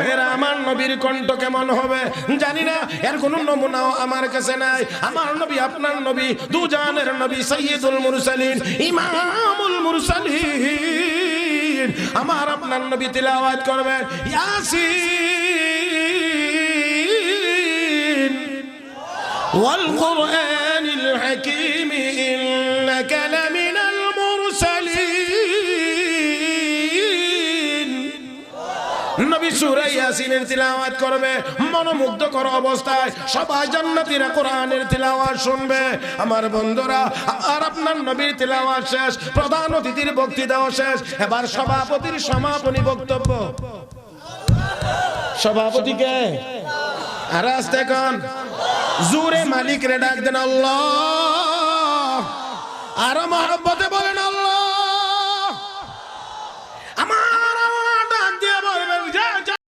ভাইরা আমার নবীর কণ্ঠ কেমন হবে জানি না, এর কোনো নমুনাও আমার কাছে নাই। আমার নবী আপনার নবী, দুজানের নবী, সাইয়্যিদুল মুরসালিন, ইমামুল মুরসালিন, আমার আপনার নবী তিলাওয়াত করবেন ইয়াসিন ওয়াল কুরআনিল হাকীম ইন্নাকা লামিনাল মুরসালিন। নবী সূরা ইয়াসিনের তিলাওয়াত করবে মনোমুগ্ধকর অবস্থায়, সবাই জান্নাতীরা কোরআনের তিলাওয়াত শুনবে। আমার বন্ধুরা, আর আপনার নবীর তিলাওয়াত শেষ, প্রধান অতিথির বক্তৃতাও শেষ, এবার সভাপতির সমাপনী বক্তব্য। সভাপতিকে আর আস্তে কোন জোরে মালিক রে ডাক দেন আল্লাহ, আর মহব্বতে বলে